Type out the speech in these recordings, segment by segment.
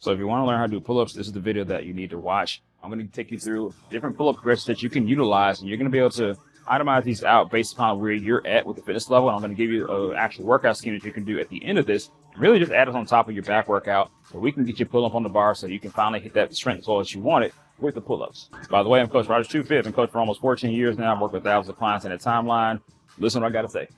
So if you want to learn how to do pull-ups, this is the video that you need to watch. I'm going to take you through different pull-up progressions that you can utilize, and you're going to be able to itemize these out based upon where you're at with the fitness level. And I'm going to give you an actual workout scheme that you can do at the end of this. Really just add it on top of your back workout so we can get you pull up on the bar so you can finally hit that strength goal that you wanted with the pull-ups. By the way, I'm Coach Roger2fit. I've been coach for almost 14 years now. I've worked with thousands of clients in a timeline. Listen to what I got to say.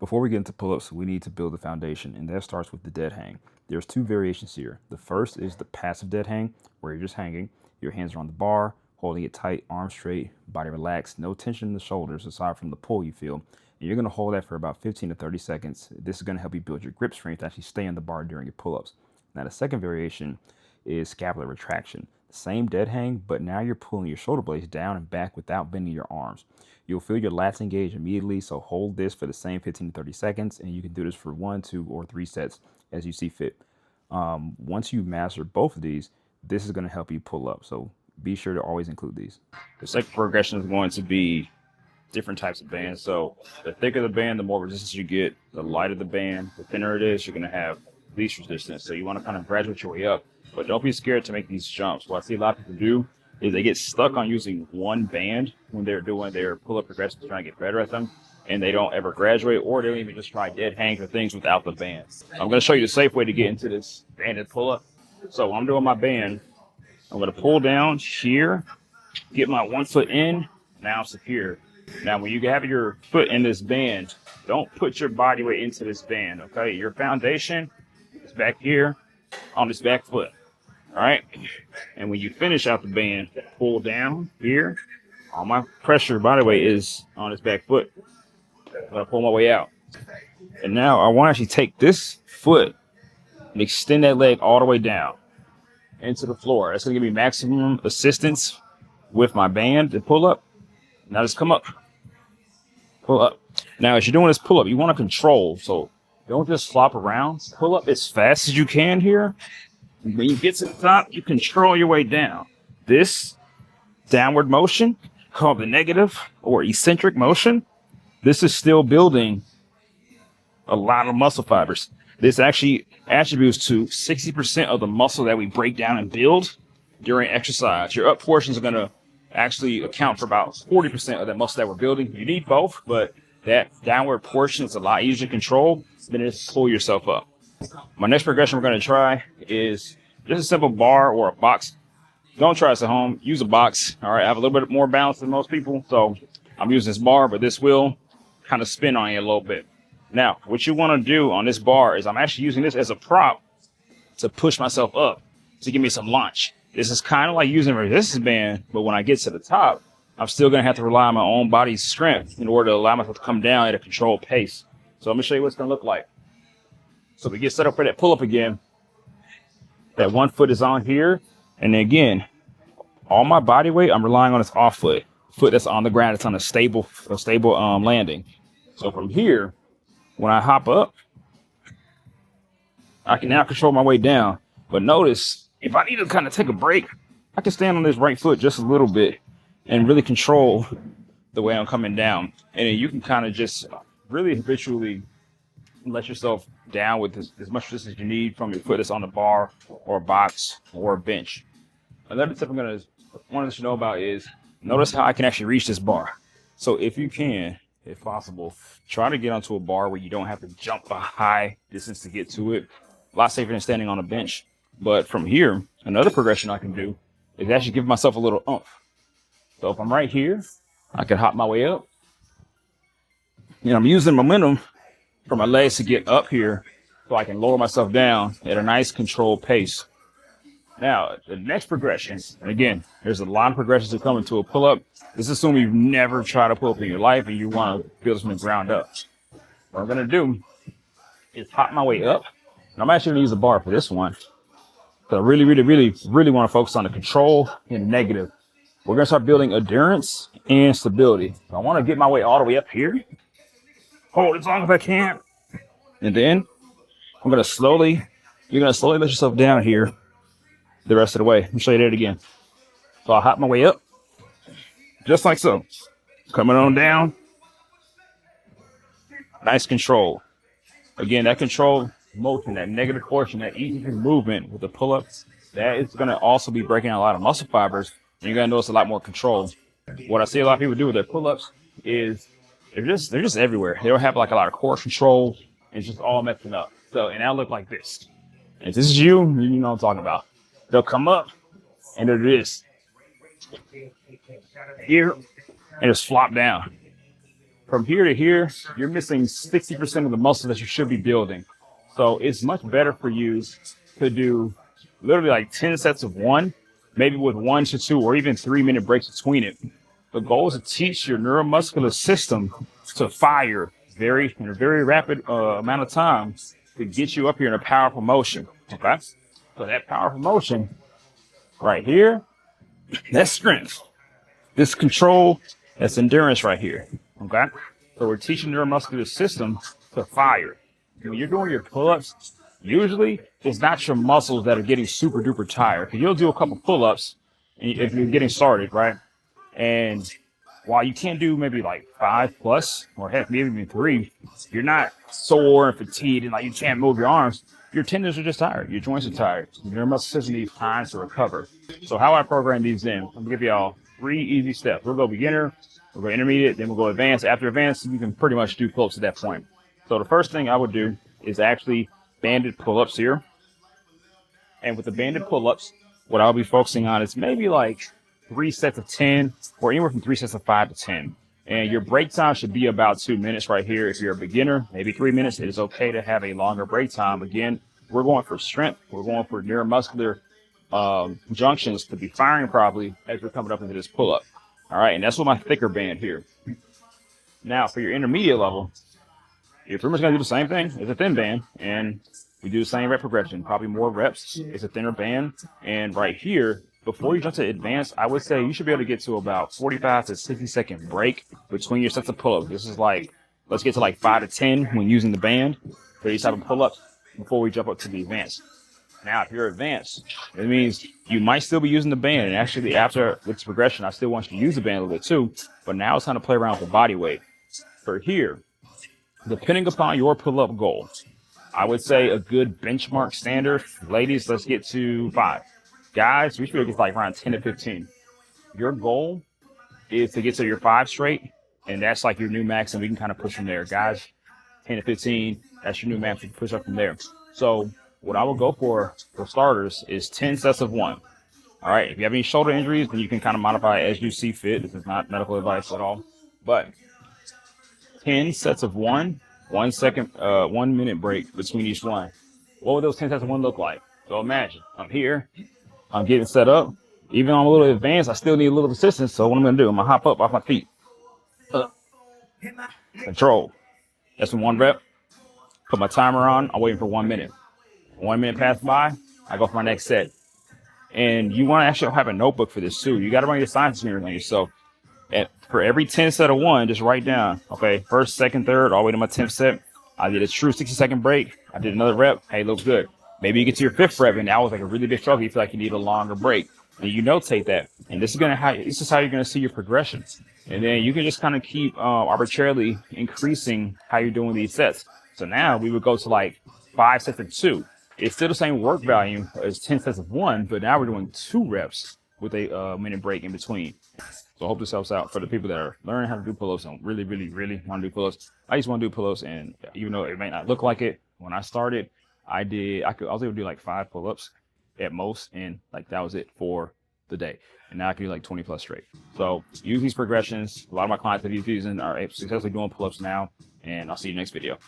Before we get into pull-ups, we need to build the foundation, and that starts with the dead hang. There's two variations here. The first is the passive dead hang, where you're just hanging. Your hands are on the bar, holding it tight, arms straight, body relaxed, no tension in the shoulders aside from the pull you feel. And you're going to hold that for about 15 to 30 seconds. This is going to help you build your grip strength to actually stay on the bar during your pull-ups. Now, the second variation is scapular retraction. Same dead hang, but now you're pulling your shoulder blades down and back without bending your arms. You'll feel your lats engage immediately, so hold this for the same 15 to 30 seconds, and you can do this for 1, 2, or 3 sets as you see fit. Once you master both of these, this is going to help you pull up, so be sure to always include these. The second progression is going to be different types of bands. So the thicker the band, the more resistance you get. The lighter the band, the thinner it is, you're going to have least resistance. So you want to kind of graduate your way up, but don't be scared to make these jumps. What I see a lot of people do is they get stuck on using one band when they're doing their pull-up progressions, trying to get better at them, and they don't ever graduate, or they don't even just try dead hangs or things without the band. I'm going to show you the safe way to get into this banded pull-up. So when I'm doing my band, I'm going to pull down here, get my 1 foot in, now I'm secure. Now when you have your foot in this band, don't put your body weight into this band, okay? Your foundation is back here on this back foot. All right, and when you finish out the band, pull down here. All my pressure, body weight is on this back foot. I'm gonna pull my way out. And now I want to actually take this foot and extend that leg all the way down into the floor. That's gonna give me maximum assistance with my band to pull up. Now just come up, pull up. Now as you're doing this pull up, you want to control. So don't just flop around. Pull up as fast as you can here. When you get to the top, you control your way down. This downward motion, called the negative or eccentric motion, this is still building a lot of muscle fibers. This actually attributes to 60% of the muscle that we break down and build during exercise. Your up portions are going to actually account for about 40% of that muscle that we're building. You need both, but that downward portion is a lot easier to control than just pull yourself up. My next progression we're going to try is just a simple bar or a box. Don't try this at home. Use a box. All right, I have a little bit more balance than most people, so I'm using this bar, but this will kind of spin on you a little bit. Now, what you want to do on this bar is I'm actually using this as a prop to push myself up to give me some launch. This is kind of like using a resistance band, but when I get to the top, I'm still going to have to rely on my own body's strength in order to allow myself to come down at a controlled pace. So I'm going to show you what it's going to look like. So we get set up for that pull-up again. That 1 foot is on here. And then again, all my body weight, I'm relying on this off foot. Foot that's on the ground. It's on a stable landing. So from here, when I hop up, I can now control my way down. But notice, if I need to kind of take a break, I can stand on this right foot just a little bit and really control the way I'm coming down. And then you can kind of just really habitually let yourself down with as much resistance as you need from your foot that's on the bar or a box or a bench. Another tip I'm going to want to let you know about is notice how I can actually reach this bar. So if you can, if possible, try to get onto a bar where you don't have to jump a high distance to get to it. A lot safer than standing on a bench. But from here, another progression I can do is actually give myself a little oomph. So if I'm right here, I can hop my way up. And I'm using momentum for my legs to get up here so I can lower myself down at a nice controlled pace. Now, the next progression, and again, there's a lot of progressions that come into a pull-up. This is assuming you've never tried a pull-up in your life and you want to build this from the ground up. What I'm going to do is hop my way up. And I'm actually going to use a bar for this one. So I really want to focus on the control and negative. We're going to start building endurance and stability. So I want to get my way all the way up here. Hold as long as I can. And then you're going to slowly let yourself down here the rest of the way. Let me show you that again. So I'll hop my way up, just like so. Coming on down. Nice control. Again, that control motion, that negative portion, that easy movement with the pull-ups, that is going to also be breaking a lot of muscle fibers. And you're going to notice a lot more control. What I see a lot of people do with their pull-ups is they're just everywhere. They don't have like a lot of core control. It's just all messing up. So, and that'll look like this. And if this is you, you know what I'm talking about. They'll come up and they'll do this here and just flop down. From here to here, you're missing 60% of the muscle that you should be building. So it's much better for you to do literally like 10 sets of one, maybe with 1 to 2 or even 3-minute breaks between it. The goal is to teach your neuromuscular system to fire in a very rapid amount of time to get you up here in a powerful motion. Okay, so that powerful motion right here, that's strength. This control, that's endurance right here. Okay, so we're teaching the neuromuscular system to fire. When you're doing your pull-ups, usually it's not your muscles that are getting super duper tired. Because you'll do a couple pull-ups if you're getting started, right? And while you can't do maybe like 5+ or heck, maybe even 3, you're not sore and fatigued and like you can't move your arms. Your tendons are just tired. Your joints are tired. Your muscle system needs time to recover. So how I program these in, I'm gonna give y'all 3 easy steps. We'll go beginner, we'll go intermediate, then we'll go advanced. After advanced, you can pretty much do pull-ups at that point. So the first thing I would do is actually banded pull-ups here. And with the banded pull-ups, what I'll be focusing on is maybe like 3 sets of 10 or anywhere from 3 sets of 5 to 10. And your break time should be about 2 minutes right here. If you're a beginner, maybe 3 minutes. It is okay to have a longer break time. Again, we're going for strength. We're going for neuromuscular junctions to be firing properly as we're coming up into this pull-up. All right, and that's with my thicker band here. Now, for your intermediate level, you're pretty much going to do the same thing as a thin band, and we do the same rep progression, probably more reps. It's a thinner band, and right here, before you jump to advanced, I would say you should be able to get to about 45 to 60-second break between your sets of pull-ups. This is like, let's get to like 5 to 10 when using the band for these type of pull-ups before we jump up to the advanced. Now, if you're advanced, it means you might still be using the band, and actually after this progression, I still want you to use the band a little bit too, but now it's time to play around with the body weight. For here, depending upon your pull-up goal, I would say a good benchmark standard, ladies, let's get to 5. Guys, we should get like around 10 to 15. Your goal is to get to your 5 straight, and that's like your new max, and we can kind of push from there. Guys, 10 to 15, that's your new max, we can push up from there. So what I will go for starters is 10 sets of 1. All right, if you have any shoulder injuries, then you can kind of modify it as you see fit. This is not medical advice at all, but 10 sets of 1, 1 second, 1 minute break between each one. What would those 10 sets of 1 look like? So imagine I'm here, I'm getting set up. Even though I'm a little advanced, I still need a little assistance. So what I'm going to do, I'm going to hop up off my feet. Control. That's 1 rep. Put my timer on. I'm waiting for 1 minute. 1 minute passed by. I go for my next set. And you want to actually have a notebook for this too. You got to run your science and on yourself. And for every 10 set of 1, just write down, okay, first, second, third, all the way to my 10th set. I did a true 60-second break. I did another rep. Hey, looks good. Maybe you get to your 5th rep, and that was like a really big struggle. You feel like you need a longer break, and you notate that. And this is how you're gonna see your progression. And then you can just kind of keep arbitrarily increasing how you're doing these sets. So now we would go to like 5 sets of 2. It's still the same work value as 10 sets of 1, but now we're doing 2 reps with a minute break in between. So I hope this helps out for the people that are learning how to do pull-ups and really, really, really want to do pull-ups. I just want to do pull-ups, and even though it may not look like it, when I started, I was able to do like 5 pull-ups at most, and like that was it for the day. And now I can do like 20+ straight. So use these progressions. A lot of my clients that use these and are successfully doing pull-ups now, and I'll see you next video.